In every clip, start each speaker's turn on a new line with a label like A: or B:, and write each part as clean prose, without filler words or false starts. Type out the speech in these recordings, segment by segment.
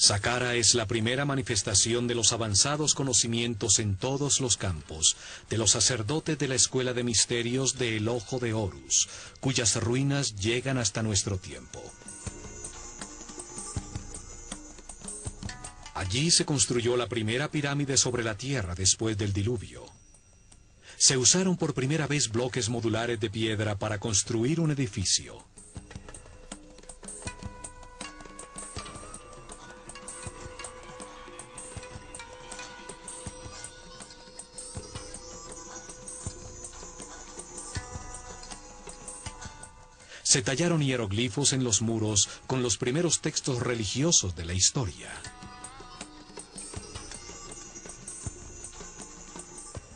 A: Saqqara es la primera manifestación de los avanzados conocimientos en todos los campos de los sacerdotes de la Escuela de Misterios de El Ojo de Horus, cuyas ruinas llegan hasta nuestro tiempo. Allí se construyó la primera pirámide sobre la Tierra después del diluvio. Se usaron por primera vez bloques modulares de piedra para construir un edificio. Se tallaron hieroglifos en los muros con los primeros textos religiosos de la historia.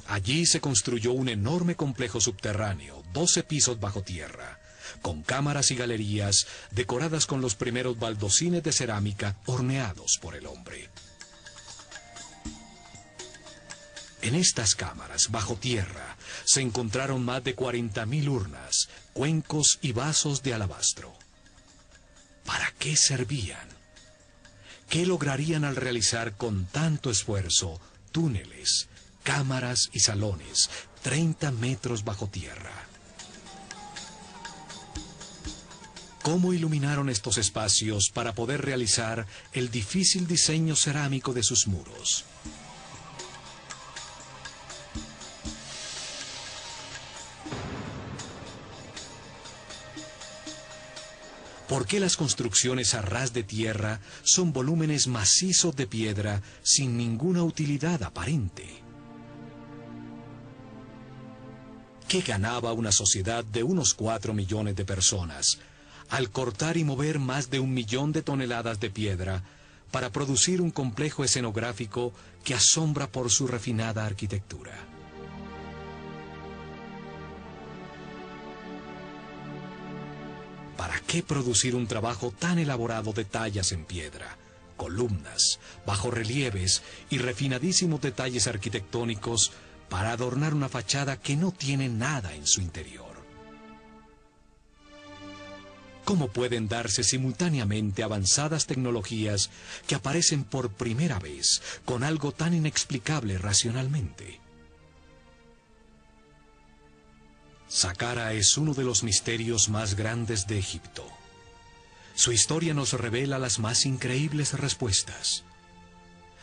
A: Allí se construyó un enorme complejo subterráneo, 12 pisos bajo tierra, con cámaras y galerías decoradas con los primeros baldosines de cerámica horneados por el hombre. En estas cámaras, bajo tierra, se encontraron más de 40.000 urnas, cuencos y vasos de alabastro. ¿Para qué servían? ¿Qué lograrían al realizar con tanto esfuerzo túneles, cámaras y salones, 30 metros bajo tierra? ¿Cómo iluminaron estos espacios para poder realizar el difícil diseño cerámico de sus muros? ¿Por qué las construcciones a ras de tierra son volúmenes macizos de piedra sin ninguna utilidad aparente? ¿Qué ganaba una sociedad de unos 4 millones de personas al cortar y mover más de 1 millón de toneladas de piedra para producir un complejo escenográfico que asombra por su refinada arquitectura? ¿Para qué producir un trabajo tan elaborado de tallas en piedra, columnas, bajorrelieves y refinadísimos detalles arquitectónicos para adornar una fachada que no tiene nada en su interior? ¿Cómo pueden darse simultáneamente avanzadas tecnologías que aparecen por primera vez con algo tan inexplicable racionalmente? Saqqara es uno de los misterios más grandes de Egipto. Su historia nos revela las más increíbles respuestas.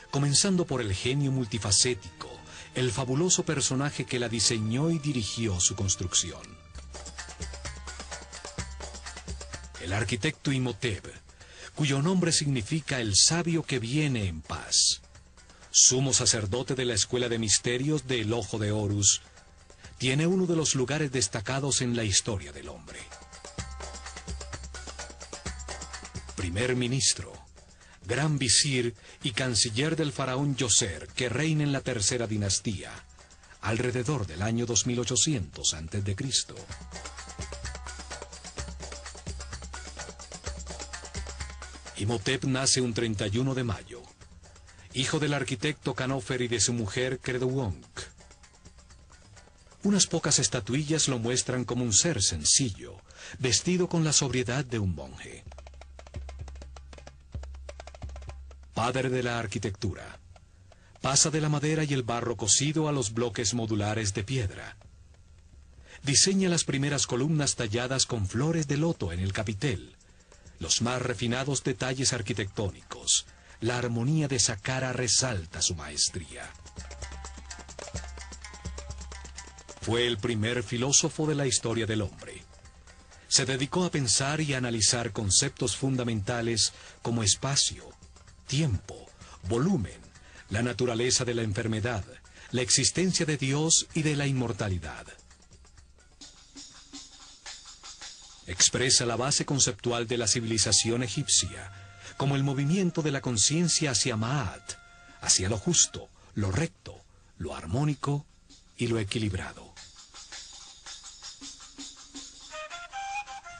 A: Comenzando por el genio multifacético, el fabuloso personaje que la diseñó y dirigió su construcción. El arquitecto Imhotep, cuyo nombre significa el sabio que viene en paz. Sumo sacerdote de la Escuela de Misterios de El Ojo de Horus, tiene uno de los lugares destacados en la historia del hombre. Primer ministro, gran visir y canciller del faraón Djoser, que reina en la tercera dinastía, alrededor del año 2800 a.C. Imhotep nace un 31 de mayo, hijo del arquitecto Khanofer y de su mujer Kedronc. Unas pocas estatuillas lo muestran como un ser sencillo, vestido con la sobriedad de un monje. Padre de la arquitectura, pasa de la madera y el barro cocido a los bloques modulares de piedra. Diseña las primeras columnas talladas con flores de loto en el capitel, los más refinados detalles arquitectónicos. La armonía de Saqqara resalta su maestría. Fue el primer filósofo de la historia del hombre. Se dedicó a pensar y a analizar conceptos fundamentales como espacio, tiempo, volumen, la naturaleza de la enfermedad, la existencia de Dios y de la inmortalidad. Expresa la base conceptual de la civilización egipcia, como el movimiento de la conciencia hacia Ma'at, hacia lo justo, lo recto, lo armónico y lo equilibrado.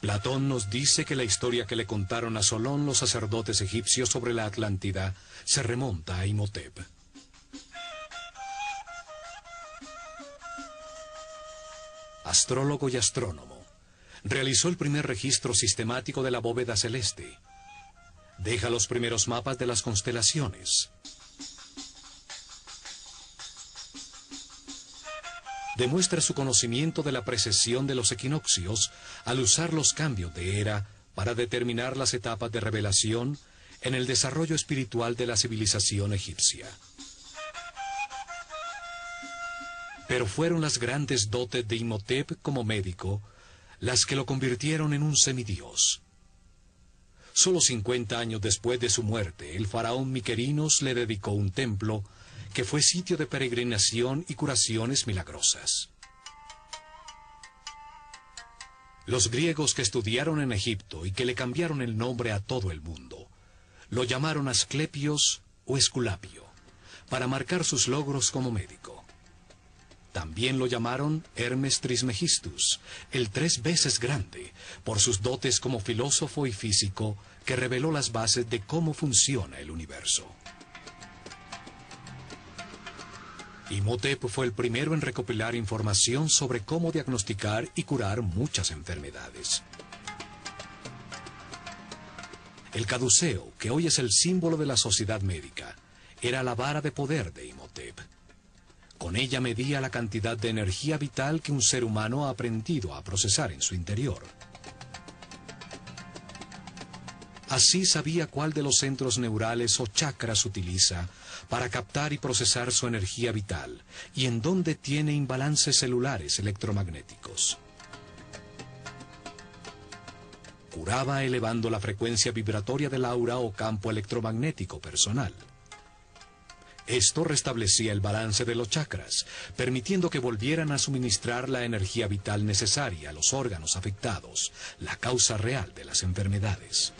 A: Platón nos dice que la historia que le contaron a Solón los sacerdotes egipcios sobre la Atlántida se remonta a Imhotep. Astrólogo y astrónomo, realizó el primer registro sistemático de la bóveda celeste. Deja los primeros mapas de las constelaciones. Demuestra su conocimiento de la precesión de los equinoccios al usar los cambios de era para determinar las etapas de revelación en el desarrollo espiritual de la civilización egipcia. Pero fueron las grandes dotes de Imhotep como médico las que lo convirtieron en un semidios. Solo 50 años después de su muerte, el faraón Miquerinos le dedicó un templo que fue sitio de peregrinación y curaciones milagrosas. Los griegos que estudiaron en Egipto y que le cambiaron el nombre a todo el mundo, lo llamaron Asclepios o Esculapio, para marcar sus logros como médico. También lo llamaron Hermes Trismegistus, el 3 veces grande, por sus dotes como filósofo y físico que reveló las bases de cómo funciona el universo. Imhotep fue el primero en recopilar información sobre cómo diagnosticar y curar muchas enfermedades. El caduceo, que hoy es el símbolo de la sociedad médica, era la vara de poder de Imhotep. Con ella medía la cantidad de energía vital que un ser humano ha aprendido a procesar en su interior. Así sabía cuál de los centros neurales o chakras utiliza para captar y procesar su energía vital y en dónde tiene imbalances celulares electromagnéticos. Curaba elevando la frecuencia vibratoria del aura o campo electromagnético personal. Esto restablecía el balance de los chakras, permitiendo que volvieran a suministrar la energía vital necesaria a los órganos afectados, la causa real de las enfermedades.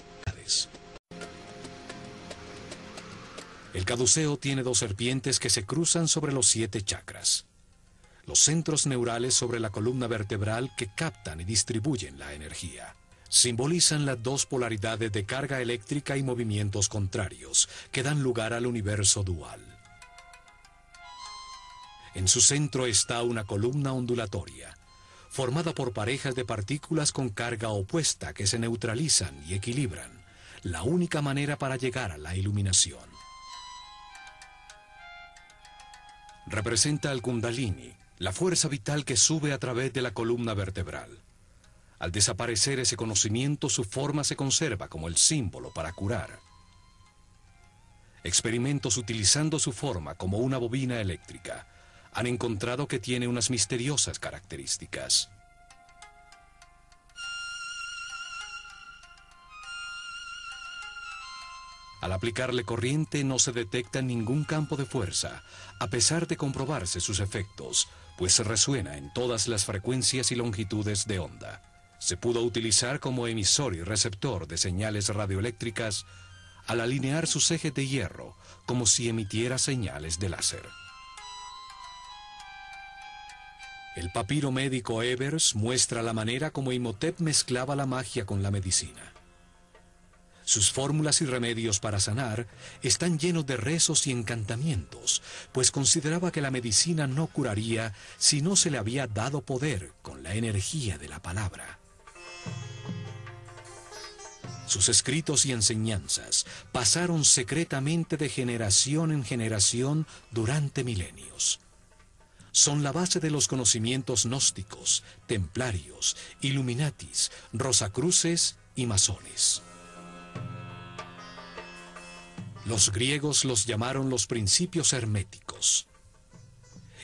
A: El caduceo tiene 2 serpientes que se cruzan sobre los 7 chakras. Los centros neurales sobre la columna vertebral que captan y distribuyen la energía. Simbolizan las 2 polaridades de carga eléctrica y movimientos contrarios que dan lugar al universo dual. En su centro está una columna ondulatoria, formada por parejas de partículas con carga opuesta que se neutralizan y equilibran, la única manera para llegar a la iluminación. Representa al Kundalini, la fuerza vital que sube a través de la columna vertebral. Al desaparecer ese conocimiento, su forma se conserva como el símbolo para curar. Experimentos utilizando su forma como una bobina eléctrica han encontrado que tiene unas misteriosas características. Al aplicarle corriente no se detecta ningún campo de fuerza, a pesar de comprobarse sus efectos, pues resuena en todas las frecuencias y longitudes de onda. Se pudo utilizar como emisor y receptor de señales radioeléctricas al alinear sus ejes de hierro, como si emitiera señales de láser. El papiro médico Ebers muestra la manera como Imhotep mezclaba la magia con la medicina. Sus fórmulas y remedios para sanar están llenos de rezos y encantamientos, pues consideraba que la medicina no curaría si no se le había dado poder con la energía de la palabra. Sus escritos y enseñanzas pasaron secretamente de generación en generación durante milenios. Son la base de los conocimientos gnósticos, templarios, illuminatis, rosacruces y masones. Los griegos los llamaron los principios herméticos.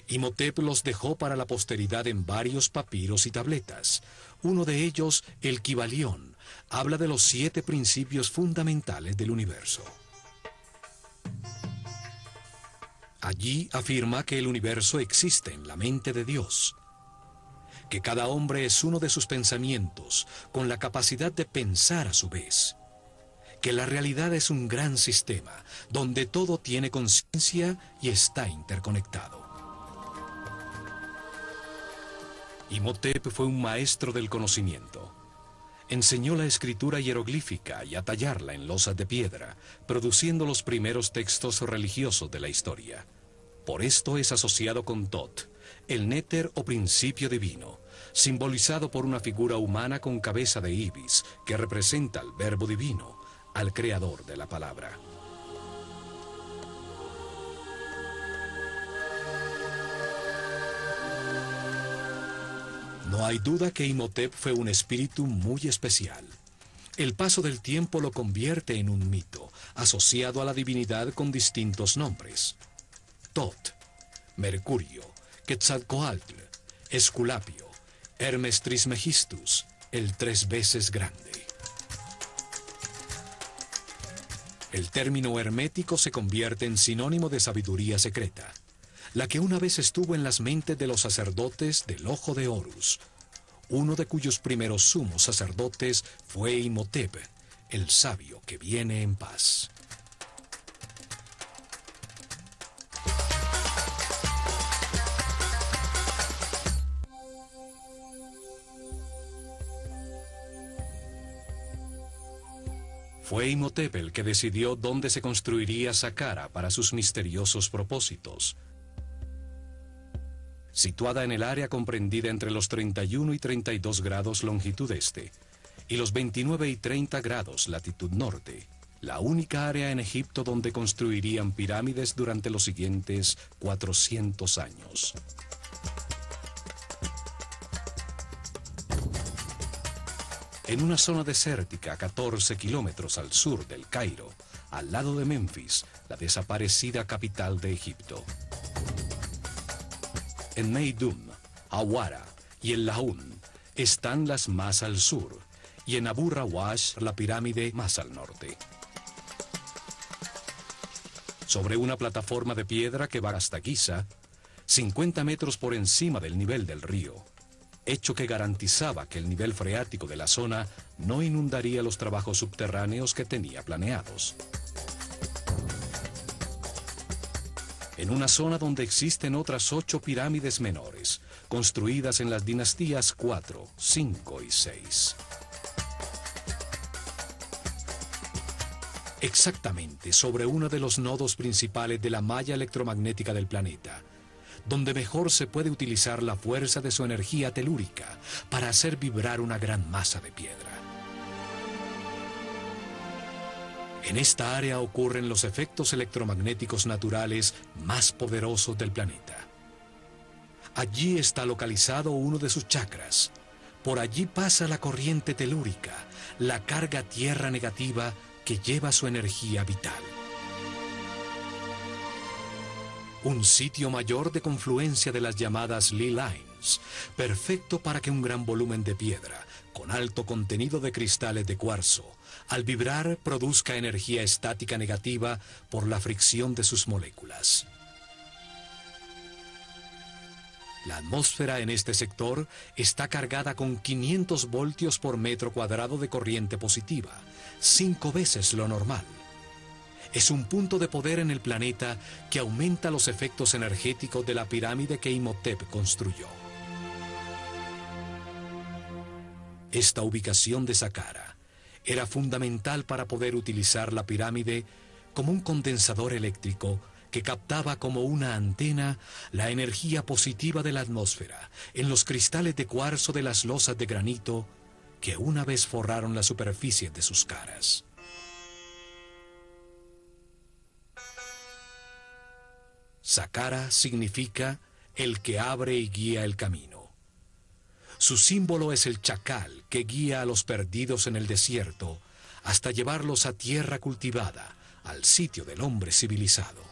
A: Imhotep los dejó para la posteridad en varios papiros y tabletas. Uno de ellos, el Kybalión, habla de los 7 principios fundamentales del universo. Allí afirma que el universo existe en la mente de Dios, que cada hombre es uno de sus pensamientos, con la capacidad de pensar a su vez, que la realidad es un gran sistema, donde todo tiene conciencia y está interconectado. Imhotep fue un maestro del conocimiento. Enseñó la escritura hieroglífica y a tallarla en losas de piedra, produciendo los primeros textos religiosos de la historia. Por esto es asociado con Thoth, el néter o principio divino, simbolizado por una figura humana con cabeza de ibis, que representa al verbo divino, al creador de la palabra. No hay duda que Imhotep fue un espíritu muy especial. El paso del tiempo lo convierte en un mito, asociado a la divinidad con distintos nombres. Tot, Mercurio, Quetzalcoatl, Esculapio, Hermes Trismegistus, el 3 veces grande. El término hermético se convierte en sinónimo de sabiduría secreta, la que una vez estuvo en las mentes de los sacerdotes del Ojo de Horus, uno de cuyos primeros sumos sacerdotes fue Imhotep, el sabio que viene en paz. Fue Imhotep el que decidió dónde se construiría Saqqara para sus misteriosos propósitos. Situada en el área comprendida entre los 31 y 32 grados longitud este y los 29 y 30 grados latitud norte, la única área en Egipto donde construirían pirámides durante los siguientes 400 años. En una zona desértica a 14 kilómetros al sur del Cairo, al lado de Memphis, la desaparecida capital de Egipto. En Meidum, Awara y el Laún están las más al sur, y en Abu Rawash la pirámide más al norte. Sobre una plataforma de piedra que va hasta Giza, 50 metros por encima del nivel del río, hecho que garantizaba que el nivel freático de la zona no inundaría los trabajos subterráneos que tenía planeados. En una zona donde existen otras 8 pirámides menores, construidas en las dinastías 4, 5 y 6. Exactamente sobre uno de los nodos principales de la malla electromagnética del planeta, donde mejor se puede utilizar la fuerza de su energía telúrica para hacer vibrar una gran masa de piedra. En esta área ocurren los efectos electromagnéticos naturales más poderosos del planeta. Allí está localizado uno de sus chakras. Por allí pasa la corriente telúrica, la carga tierra negativa que lleva su energía vital. Un sitio mayor de confluencia de las llamadas Lee Lines, perfecto para que un gran volumen de piedra, con alto contenido de cristales de cuarzo, al vibrar produzca energía estática negativa por la fricción de sus moléculas. La atmósfera en este sector está cargada con 500 voltios por metro cuadrado de corriente positiva, 5 veces lo normal. Es un punto de poder en el planeta que aumenta los efectos energéticos de la pirámide que Imhotep construyó. Esta ubicación de Saqqara era fundamental para poder utilizar la pirámide como un condensador eléctrico que captaba como una antena la energía positiva de la atmósfera en los cristales de cuarzo de las losas de granito que una vez forraron la superficie de sus caras. Saqqara significa el que abre y guía el camino. Su símbolo es el chacal que guía a los perdidos en el desierto hasta llevarlos a tierra cultivada, al sitio del hombre civilizado.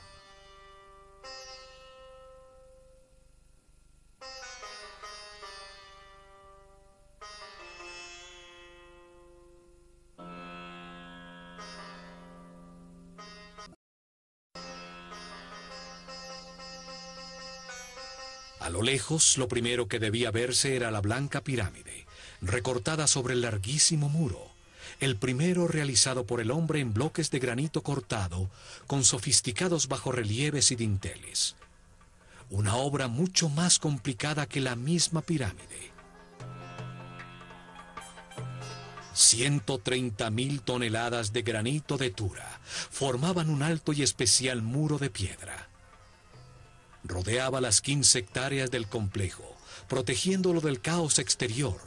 A: A lo lejos, lo primero que debía verse era la blanca pirámide, recortada sobre el larguísimo muro, el primero realizado por el hombre en bloques de granito cortado, con sofisticados bajorrelieves y dinteles. Una obra mucho más complicada que la misma pirámide. 130.000 toneladas de granito de Tura formaban un alto y especial muro de piedra. Rodeaba las 15 hectáreas del complejo, protegiéndolo del caos exterior,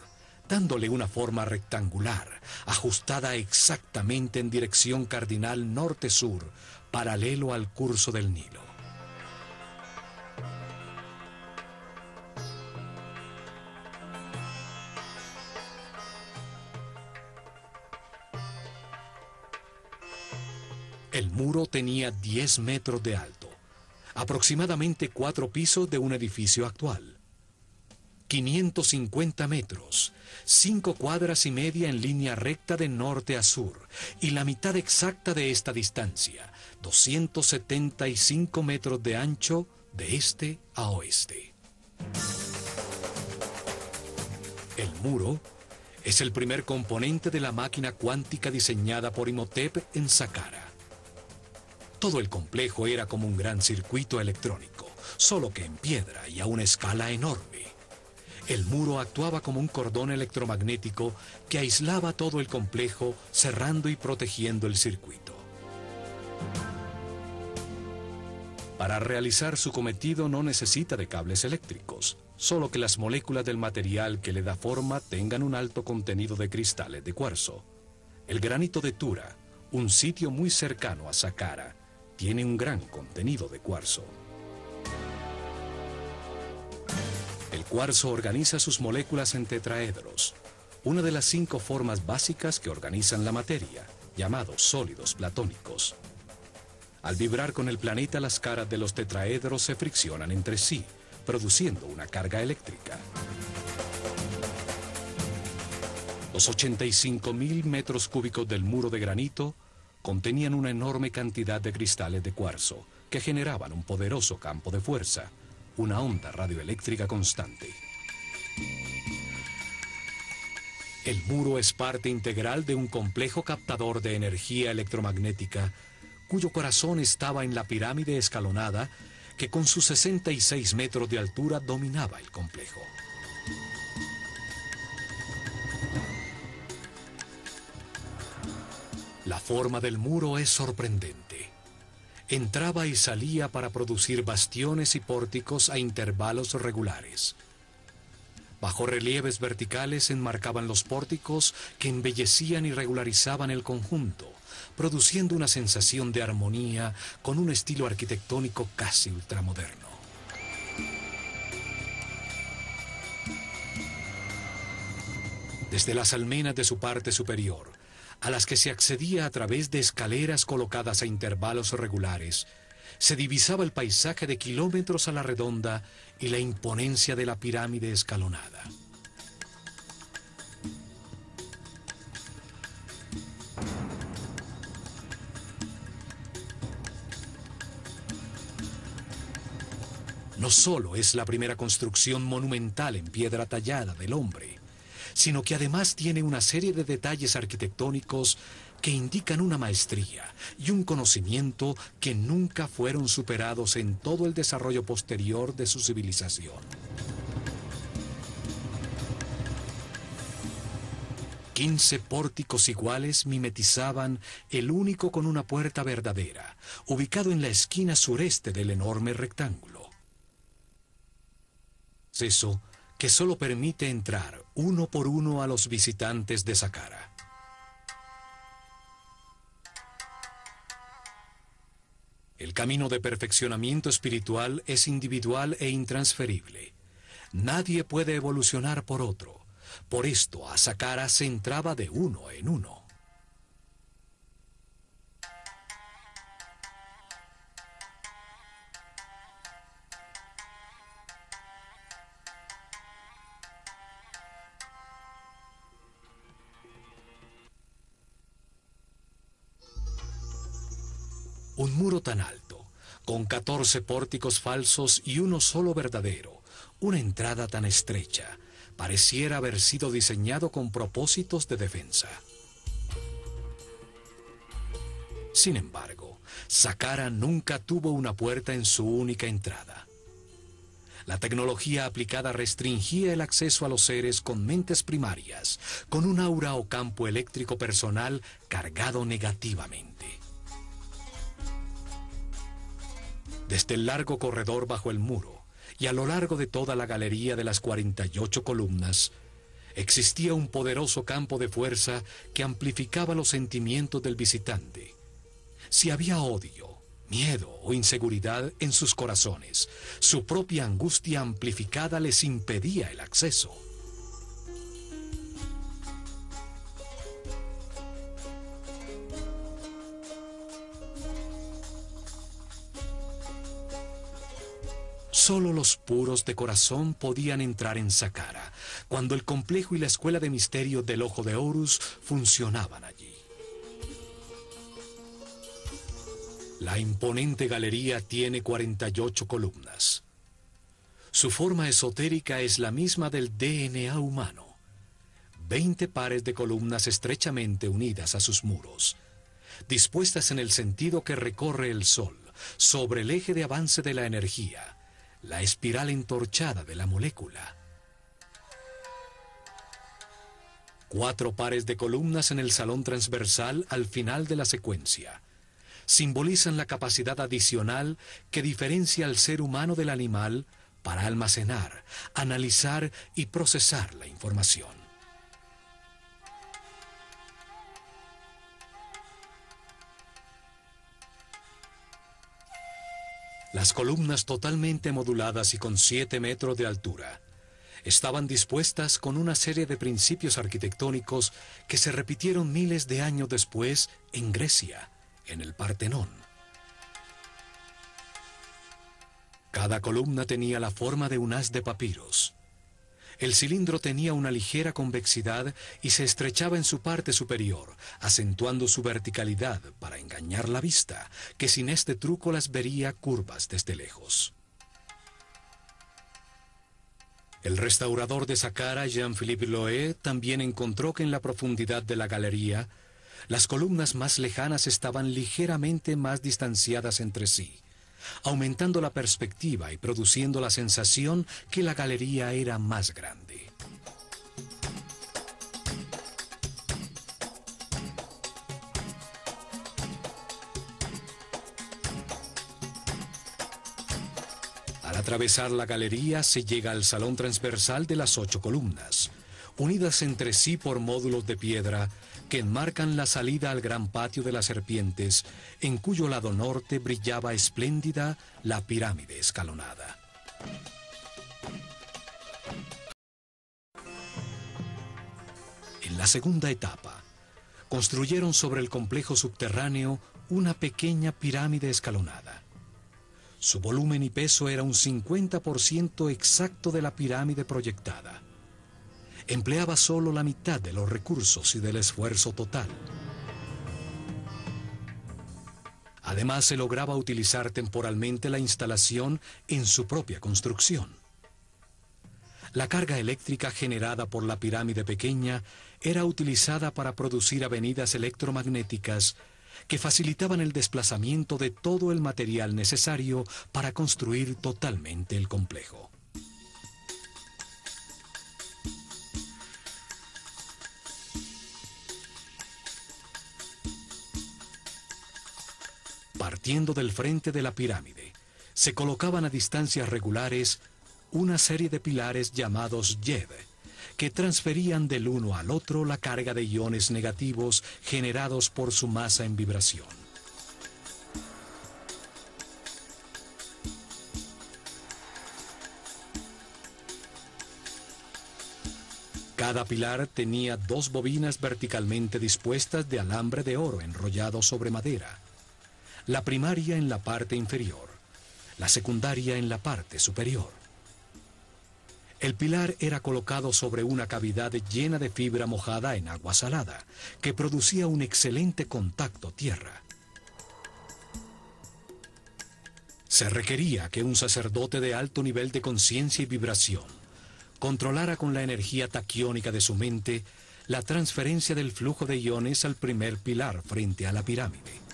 A: dándole una forma rectangular, ajustada exactamente en dirección cardinal norte-sur, paralelo al curso del Nilo. El muro tenía 10 metros de alto, aproximadamente 4 pisos de un edificio actual. 550 metros, 5 cuadras y media en línea recta de norte a sur, y la mitad exacta de esta distancia, 275 metros de ancho de este a oeste. El muro es el primer componente de la máquina cuántica diseñada por Imhotep en Saqqara. Todo el complejo era como un gran circuito electrónico, solo que en piedra y a una escala enorme. El muro actuaba como un cordón electromagnético que aislaba todo el complejo, cerrando y protegiendo el circuito. Para realizar su cometido no necesita de cables eléctricos, solo que las moléculas del material que le da forma tengan un alto contenido de cristales de cuarzo. El granito de Tura, un sitio muy cercano a Saqqara, tiene un gran contenido de cuarzo. El cuarzo organiza sus moléculas en tetraedros, una de las 5 formas básicas que organizan la materia, llamados sólidos platónicos. Al vibrar con el planeta, las caras de los tetraedros se friccionan entre sí, produciendo una carga eléctrica. Los 85.000 metros cúbicos del muro de granito contenían una enorme cantidad de cristales de cuarzo que generaban un poderoso campo de fuerza, una onda radioeléctrica constante. El muro es parte integral de un complejo captador de energía electromagnética cuyo corazón estaba en la pirámide escalonada que con sus 66 metros de altura dominaba el complejo. La forma del muro es sorprendente. Entraba y salía para producir bastiones y pórticos a intervalos regulares. Bajorrelieves verticales enmarcaban los pórticos que embellecían y regularizaban el conjunto, produciendo una sensación de armonía con un estilo arquitectónico casi ultramoderno. Desde las almenas de su parte superior, a las que se accedía a través de escaleras colocadas a intervalos regulares, se divisaba el paisaje de kilómetros a la redonda y la imponencia de la pirámide escalonada. No solo es la primera construcción monumental en piedra tallada del hombre, sino que además tiene una serie de detalles arquitectónicos que indican una maestría y un conocimiento que nunca fueron superados en todo el desarrollo posterior de su civilización. 15 pórticos iguales mimetizaban el único con una puerta verdadera, ubicado en la esquina sureste del enorme rectángulo. Acceso que solo permite entrar uno por uno a los visitantes de Saqqara. El camino de perfeccionamiento espiritual es individual e intransferible. Nadie puede evolucionar por otro. Por esto a Saqqara se entraba de uno en uno. Un muro tan alto, con 14 pórticos falsos y uno solo verdadero, una entrada tan estrecha, pareciera haber sido diseñado con propósitos de defensa. Sin embargo, Saqqara nunca tuvo una puerta en su única entrada. La tecnología aplicada restringía el acceso a los seres con mentes primarias, con un aura o campo eléctrico personal cargado negativamente. Desde el largo corredor bajo el muro y a lo largo de toda la galería de las 48 columnas, Existía un poderoso campo de fuerza que amplificaba los sentimientos del visitante. Si había odio, miedo o inseguridad en sus corazones, su propia angustia amplificada les impedía el acceso. Solo los puros de corazón podían entrar en Saqqara, cuando el complejo y la escuela de misterio del Ojo de Horus funcionaban allí. La imponente galería tiene 48 columnas. Su forma esotérica es la misma del DNA humano. 20 pares de columnas estrechamente unidas a sus muros, dispuestas en el sentido que recorre el Sol, sobre el eje de avance de la energía, la espiral entorchada de la molécula. 4 pares de columnas en el salón transversal al final de la secuencia simbolizan la capacidad adicional que diferencia al ser humano del animal para almacenar, analizar y procesar la información. Las columnas totalmente moduladas y con 7 metros de altura estaban dispuestas con una serie de principios arquitectónicos que se repitieron miles de años después en Grecia, en el Partenón. Cada columna tenía la forma de un haz de papiros. El cilindro tenía una ligera convexidad y se estrechaba en su parte superior, acentuando su verticalidad para engañar la vista, que sin este truco las vería curvas desde lejos. El restaurador de Saqqara, Jean-Philippe Loé, también encontró que en la profundidad de la galería, las columnas más lejanas estaban ligeramente más distanciadas entre sí, aumentando la perspectiva y produciendo la sensación que la galería era más grande. Al atravesar la galería se llega al salón transversal de las 8 columnas, unidas entre sí por módulos de piedra que enmarcan la salida al gran patio de las serpientes, en cuyo lado norte brillaba espléndida la pirámide escalonada. En la segunda etapa, construyeron sobre el complejo subterráneo una pequeña pirámide escalonada. Su volumen y peso era un 50% exacto de la pirámide proyectada. Empleaba solo la mitad de los recursos y del esfuerzo total. Además, se lograba utilizar temporalmente la instalación en su propia construcción. La carga eléctrica generada por la pirámide pequeña era utilizada para producir avenidas electromagnéticas que facilitaban el desplazamiento de todo el material necesario para construir totalmente el complejo. Partiendo del frente de la pirámide, se colocaban a distancias regulares una serie de pilares llamados Yed, que transferían del uno al otro la carga de iones negativos generados por su masa en vibración. Cada pilar tenía 2 bobinas verticalmente dispuestas de alambre de oro enrollado sobre madera. La primaria en la parte inferior, la secundaria en la parte superior. El pilar era colocado sobre una cavidad llena de fibra mojada en agua salada, que producía un excelente contacto tierra. Se requería que un sacerdote de alto nivel de conciencia y vibración controlara con la energía taquiónica de su mente la transferencia del flujo de iones al primer pilar frente a la pirámide.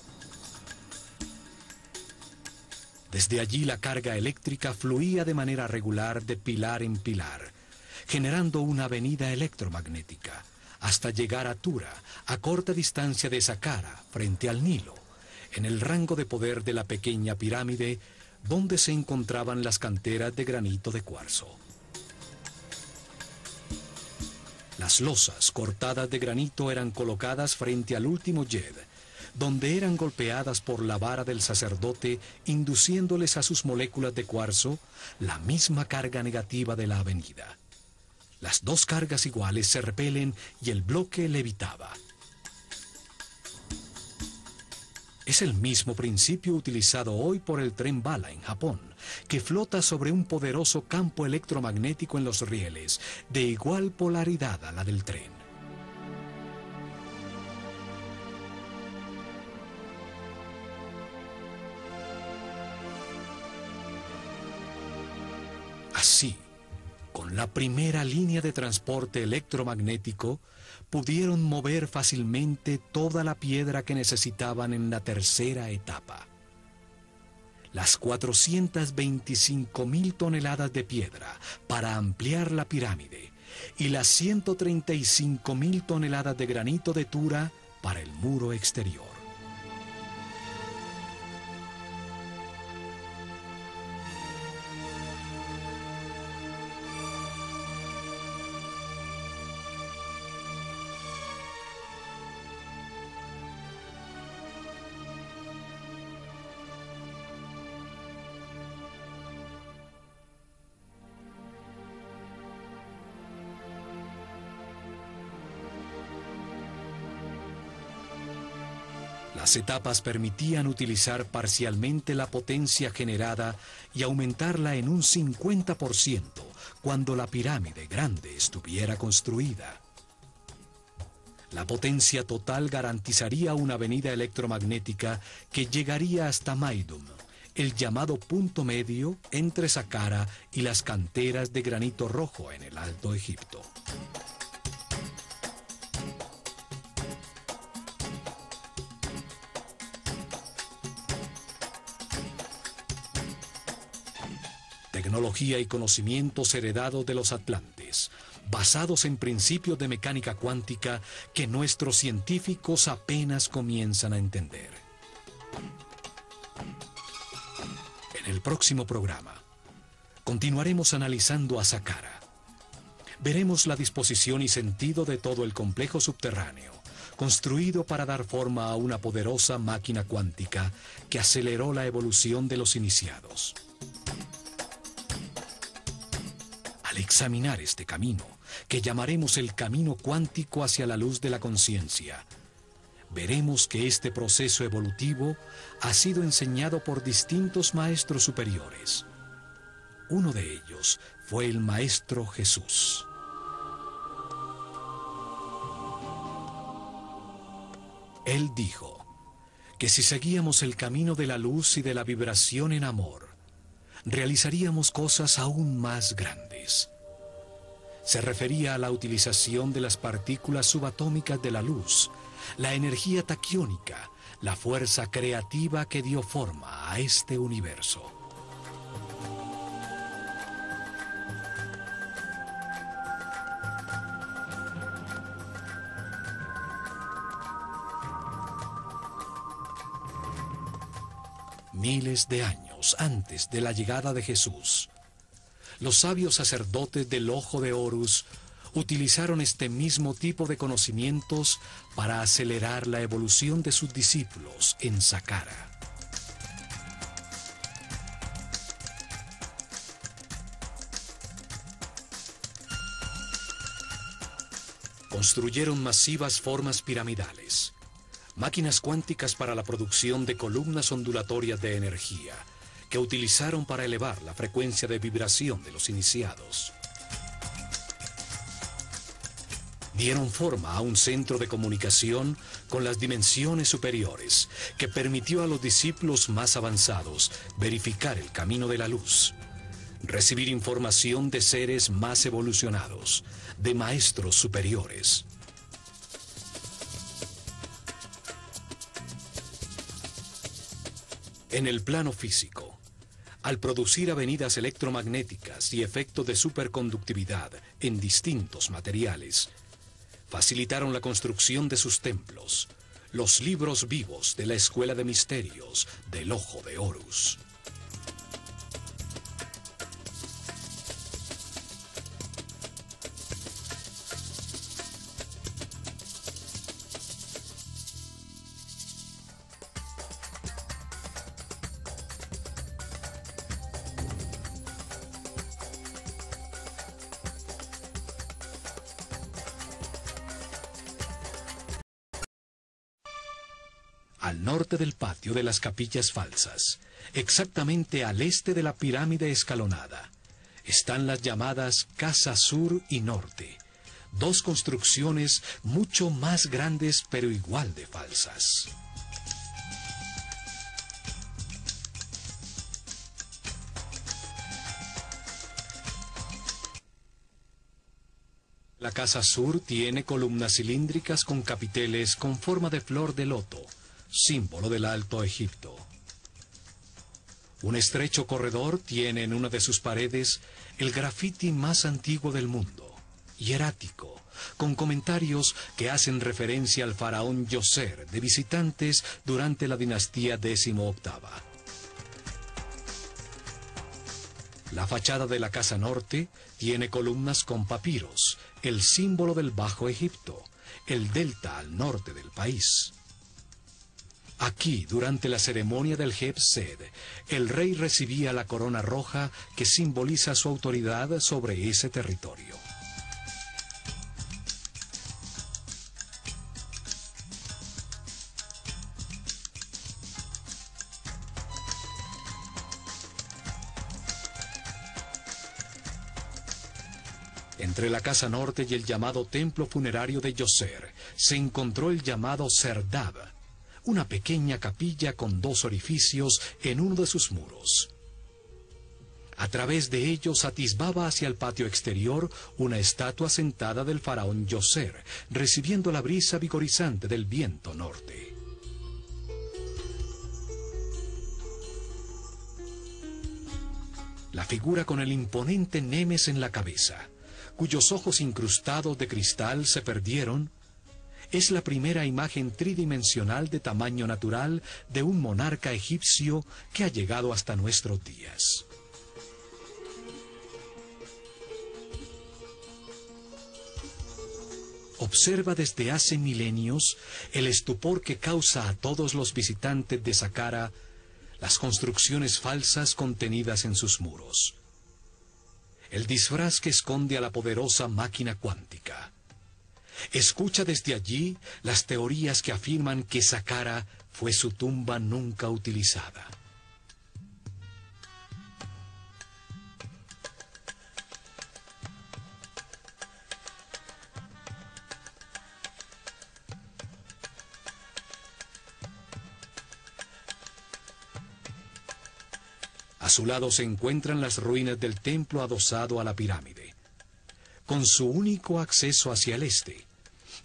A: Desde allí la carga eléctrica fluía de manera regular de pilar en pilar, generando una avenida electromagnética, hasta llegar a Tura, a corta distancia de Saqqara, frente al Nilo, en el rango de poder de la pequeña pirámide, donde se encontraban las canteras de granito de cuarzo. Las losas cortadas de granito eran colocadas frente al último yed, donde eran golpeadas por la vara del sacerdote, induciéndoles a sus moléculas de cuarzo la misma carga negativa de la avenida. Las dos cargas iguales se repelen y el bloque levitaba. Es el mismo principio utilizado hoy por el tren bala en Japón, que flota sobre un poderoso campo electromagnético en los rieles, de igual polaridad a la del tren. Así, con la primera línea de transporte electromagnético, pudieron mover fácilmente toda la piedra que necesitaban en la tercera etapa. Las 425.000 toneladas de piedra para ampliar la pirámide y las 135.000 toneladas de granito de Tura para el muro exterior. Las etapas permitían utilizar parcialmente la potencia generada y aumentarla en un 50% cuando la pirámide grande estuviera construida. La potencia total garantizaría una avenida electromagnética que llegaría hasta Maidum, el llamado punto medio entre Saqqara y las canteras de granito rojo en el Alto Egipto. Tecnología y conocimientos heredados de los atlantes, basados en principios de mecánica cuántica que nuestros científicos apenas comienzan a entender. En el próximo programa, continuaremos analizando a Saqqara. Veremos la disposición y sentido de todo el complejo subterráneo, construido para dar forma a una poderosa máquina cuántica que aceleró la evolución de los iniciados. Al examinar este camino, que llamaremos el camino cuántico hacia la luz de la conciencia, veremos que este proceso evolutivo ha sido enseñado por distintos maestros superiores. Uno de ellos fue el Maestro Jesús. Él dijo que si seguíamos el camino de la luz y de la vibración en amor, realizaríamos cosas aún más grandes. Se refería a la utilización de las partículas subatómicas de la luz, la energía taquiónica, la fuerza creativa que dio forma a este universo. Miles de años antes de la llegada de Jesús, los sabios sacerdotes del Ojo de Horus utilizaron este mismo tipo de conocimientos para acelerar la evolución de sus discípulos en Saqqara. Construyeron masivas formas piramidales, máquinas cuánticas para la producción de columnas ondulatorias de energía, que utilizaron para elevar la frecuencia de vibración de los iniciados. Dieron forma a un centro de comunicación con las dimensiones superiores, que permitió a los discípulos más avanzados verificar el camino de la luz, recibir información de seres más evolucionados, de maestros superiores. En el plano físico, al producir avenidas electromagnéticas y efectos de superconductividad en distintos materiales, facilitaron la construcción de sus templos, los libros vivos de la Escuela de Misterios del Ojo de Horus. al norte del patio de las capillas falsas, exactamente al este de la pirámide escalonada, están las llamadas Casa Sur y Norte, dos construcciones mucho más grandes pero igual de falsas. La Casa Sur tiene columnas cilíndricas con capiteles con forma de flor de loto, símbolo del Alto Egipto. Un estrecho corredor tiene en una de sus paredes el grafiti más antiguo del mundo, hierático, con comentarios que hacen referencia al faraón Djoser de visitantes durante la dinastía XVIII. La fachada de la Casa Norte tiene columnas con papiros, el símbolo del Bajo Egipto, el delta al norte del país. Aquí, durante la ceremonia del Heb-Sed, el rey recibía la corona roja que simboliza su autoridad sobre ese territorio. Entre la Casa Norte y el llamado templo funerario de Djoser se encontró el llamado Serdab, una pequeña capilla con dos orificios en uno de sus muros. A través de ellos atisbaba hacia el patio exterior una estatua sentada del faraón Djoser, recibiendo la brisa vigorizante del viento norte. La figura con el imponente Nemes en la cabeza, cuyos ojos incrustados de cristal se perdieron, es la primera imagen tridimensional de tamaño natural de un monarca egipcio que ha llegado hasta nuestros días. Observa desde hace milenios el estupor que causa a todos los visitantes de Saqqara las construcciones falsas contenidas en sus muros. El disfraz que esconde a la poderosa máquina cuántica. Escucha desde allí las teorías que afirman que Saqqara fue su tumba nunca utilizada. A su lado se encuentran las ruinas del templo adosado a la pirámide, con su único acceso hacia el este,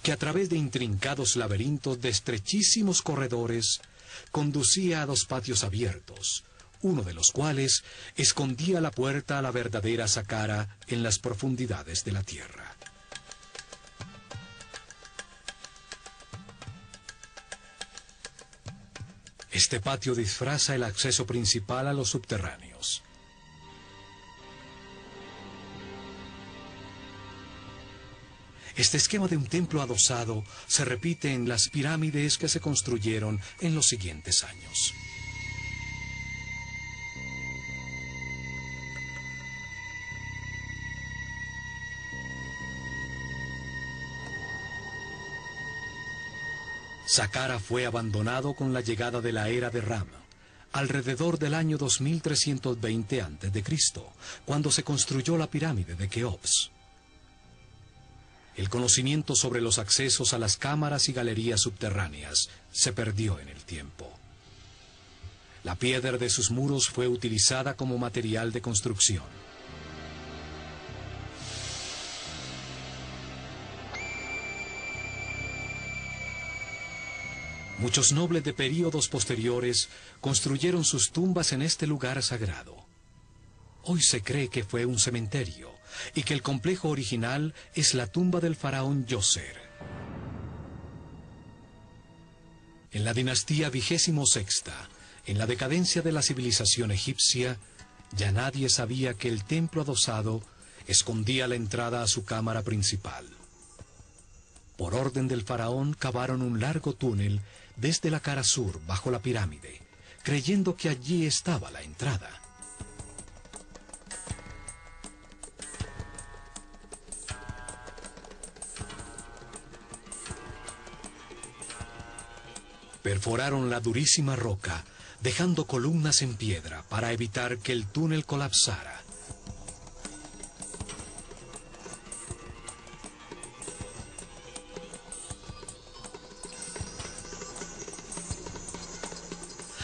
A: que a través de intrincados laberintos de estrechísimos corredores conducía a dos patios abiertos, uno de los cuales escondía la puerta a la verdadera Saqqara en las profundidades de la tierra. Este patio disfraza el acceso principal a los subterráneos. Este esquema de un templo adosado se repite en las pirámides que se construyeron en los siguientes años. Saqqara fue abandonado con la llegada de la era de Ram, alrededor del año 2320 a.C., cuando se construyó la pirámide de Keops. El conocimiento sobre los accesos a las cámaras y galerías subterráneas se perdió en el tiempo. La piedra de sus muros fue utilizada como material de construcción. Muchos nobles de períodos posteriores construyeron sus tumbas en este lugar sagrado. Hoy se cree que fue un cementerio y que el complejo original es la tumba del faraón Djoser. En la dinastía XXVI, en la decadencia de la civilización egipcia, ya nadie sabía que el templo adosado escondía la entrada a su cámara principal. Por orden del faraón cavaron un largo túnel desde la cara sur bajo la pirámide, creyendo que allí estaba la entrada. Perforaron la durísima roca, dejando columnas en piedra para evitar que el túnel colapsara.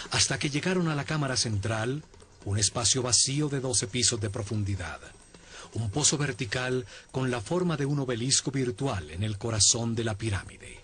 A: Hasta que llegaron a la cámara central, un espacio vacío de 12 pisos de profundidad. Un pozo vertical con la forma de un obelisco virtual en el corazón de la pirámide.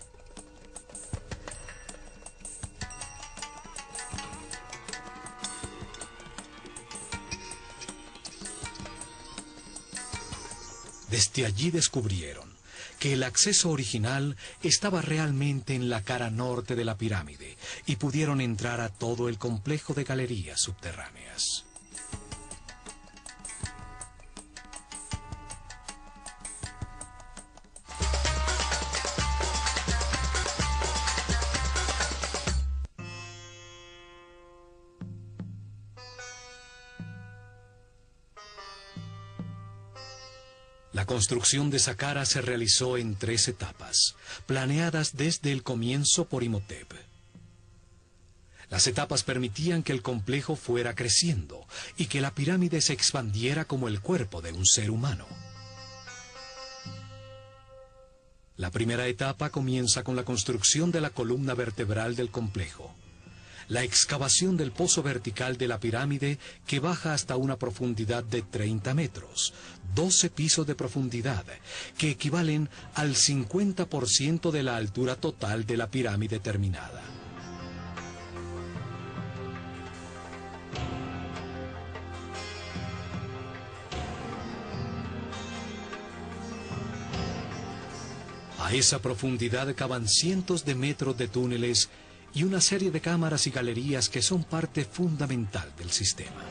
A: Desde allí descubrieron que el acceso original estaba realmente en la cara norte de la pirámide y pudieron entrar a todo el complejo de galerías subterráneas. La construcción de Saqqara se realizó en 3 etapas, planeadas desde el comienzo por Imhotep. Las etapas permitían que el complejo fuera creciendo y que la pirámide se expandiera como el cuerpo de un ser humano. La primera etapa comienza con la construcción de la columna vertebral del complejo. La excavación del pozo vertical de la pirámide que baja hasta una profundidad de 30 metros, 12 pisos de profundidad, que equivalen al 50% de la altura total de la pirámide terminada. A esa profundidad cavan cientos de metros de túneles y una serie de cámaras y galerías que son parte fundamental del sistema.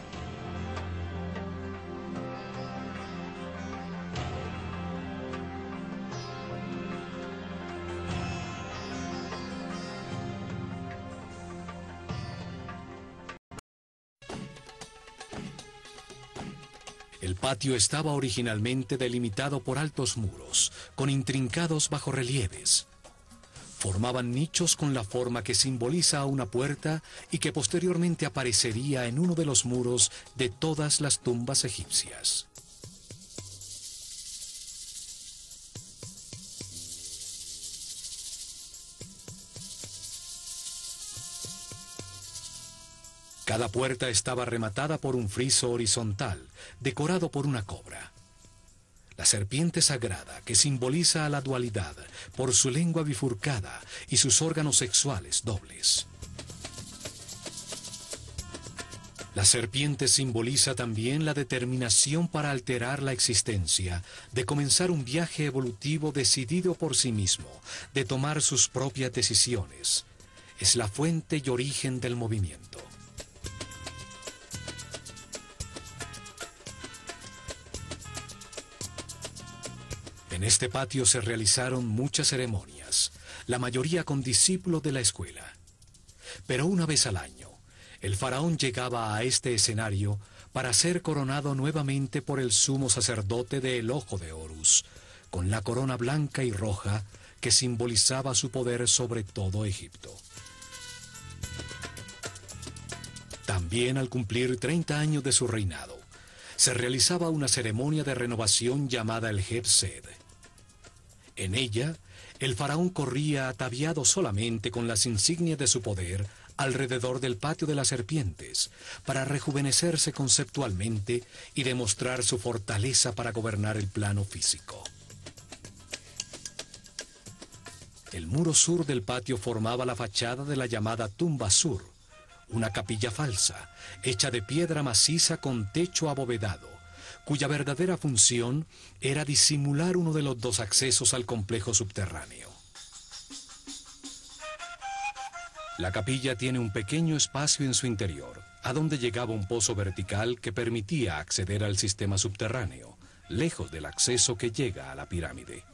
A: El patio estaba originalmente delimitado por altos muros, con intrincados bajorrelieves. Formaban nichos con la forma que simboliza a una puerta y que posteriormente aparecería en uno de los muros de todas las tumbas egipcias. Cada puerta estaba rematada por un friso horizontal, decorado por una cobra. La serpiente sagrada, que simboliza a la dualidad por su lengua bifurcada y sus órganos sexuales dobles. La serpiente simboliza también la determinación para alterar la existencia, de comenzar un viaje evolutivo decidido por sí mismo, de tomar sus propias decisiones. Es la fuente y origen del movimiento. En este patio se realizaron muchas ceremonias, la mayoría con discípulos de la escuela. Pero una vez al año, el faraón llegaba a este escenario para ser coronado nuevamente por el sumo sacerdote del Ojo de Horus, con la corona blanca y roja que simbolizaba su poder sobre todo Egipto. También al cumplir 30 años de su reinado, se realizaba una ceremonia de renovación llamada el Heb-Sed. En ella, el faraón corría ataviado solamente con las insignias de su poder alrededor del patio de las serpientes, para rejuvenecerse conceptualmente y demostrar su fortaleza para gobernar el plano físico. El muro sur del patio formaba la fachada de la llamada tumba sur, una capilla falsa, hecha de piedra maciza con techo abovedado, cuya verdadera función era disimular uno de los 2 accesos al complejo subterráneo. La capilla tiene un pequeño espacio en su interior, a donde llegaba un pozo vertical que permitía acceder al sistema subterráneo, lejos del acceso que llega a la pirámide.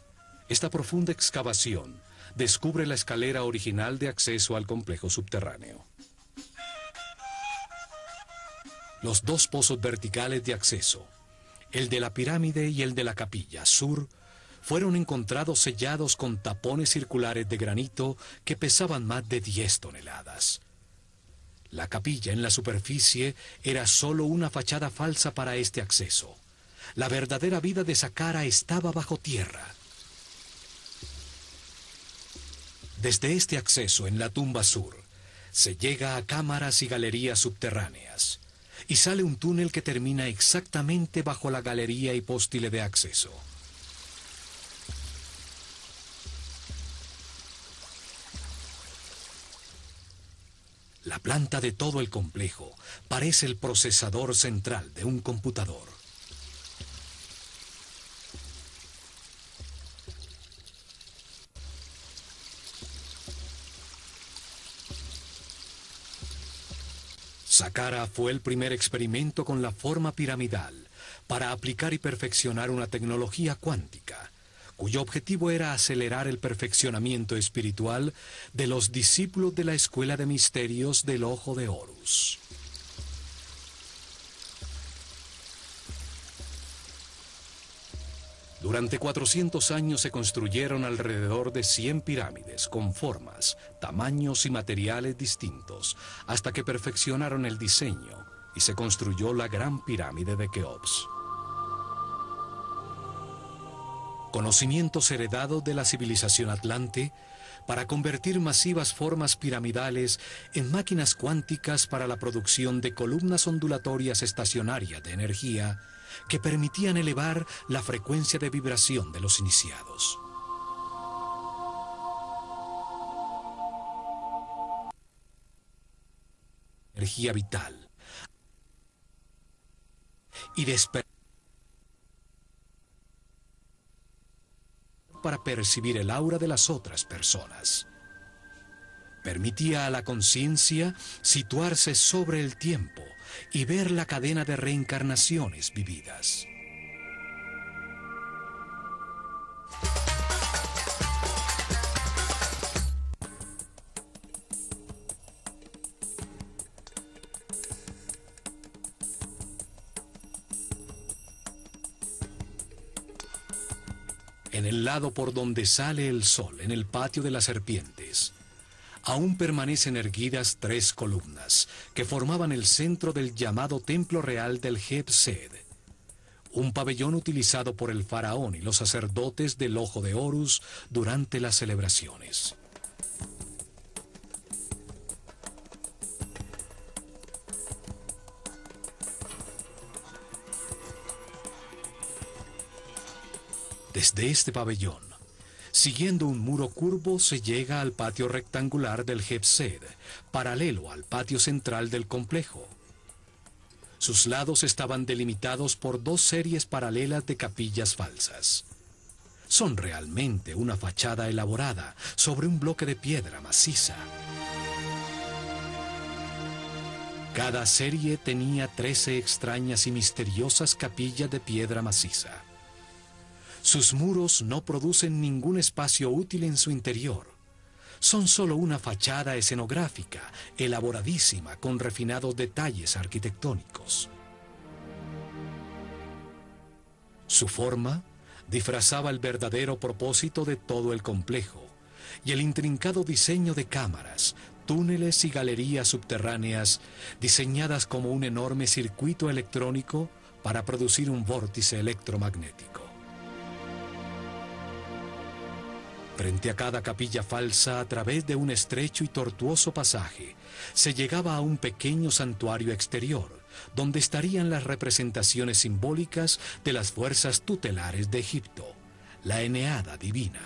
A: Esta profunda excavación descubre la escalera original de acceso al complejo subterráneo. Los 2 pozos verticales de acceso, el de la pirámide y el de la capilla sur, fueron encontrados sellados con tapones circulares de granito que pesaban más de 10 toneladas. La capilla en la superficie era solo una fachada falsa para este acceso. La verdadera vida de Saqqara estaba bajo tierra. Desde este acceso en la tumba sur, se llega a cámaras y galerías subterráneas, y sale un túnel que termina exactamente bajo la galería hipóstile de acceso. La planta de todo el complejo parece el procesador central de un computador. Saqqara fue el primer experimento con la forma piramidal para aplicar y perfeccionar una tecnología cuántica, cuyo objetivo era acelerar el perfeccionamiento espiritual de los discípulos de la Escuela de Misterios del Ojo de Horus. Durante 400 años se construyeron alrededor de 100 pirámides con formas, tamaños y materiales distintos, hasta que perfeccionaron el diseño y se construyó la Gran Pirámide de Keops. Conocimientos heredados de la civilización atlante para convertir masivas formas piramidales en máquinas cuánticas para la producción de columnas ondulatorias estacionarias de energía que permitían elevar la frecuencia de vibración de los iniciados. Energía vital y despertar para percibir el aura de las otras personas. Permitía a la conciencia situarse sobre el tiempo y ver la cadena de reencarnaciones vividas. En el lado por donde sale el sol, en el patio de las serpientes, aún permanecen erguidas 3 columnas que formaban el centro del llamado Templo Real del Heb-Sed, un pabellón utilizado por el faraón y los sacerdotes del Ojo de Horus durante las celebraciones. Desde este pabellón, siguiendo un muro curvo, se llega al patio rectangular del Heb-Sed, paralelo al patio central del complejo. Sus lados estaban delimitados por 2 series paralelas de capillas falsas. Son realmente una fachada elaborada sobre un bloque de piedra maciza. Cada serie tenía 13 extrañas y misteriosas capillas de piedra maciza. Sus muros no producen ningún espacio útil en su interior. Son solo una fachada escenográfica, elaboradísima, con refinados detalles arquitectónicos. Su forma disfrazaba el verdadero propósito de todo el complejo y el intrincado diseño de cámaras, túneles y galerías subterráneas diseñadas como un enorme circuito electrónico para producir un vórtice electromagnético. Frente a cada capilla falsa, a través de un estrecho y tortuoso pasaje, se llegaba a un pequeño santuario exterior, donde estarían las representaciones simbólicas de las fuerzas tutelares de Egipto, la Eneada divina.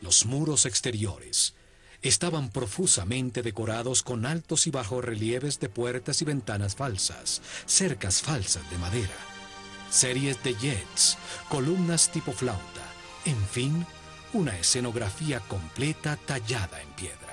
A: Los muros exteriores estaban profusamente decorados con altos y bajos relieves de puertas y ventanas falsas, cercas falsas de madera, series de jets, columnas tipo flauta, en fin, una escenografía completa tallada en piedra.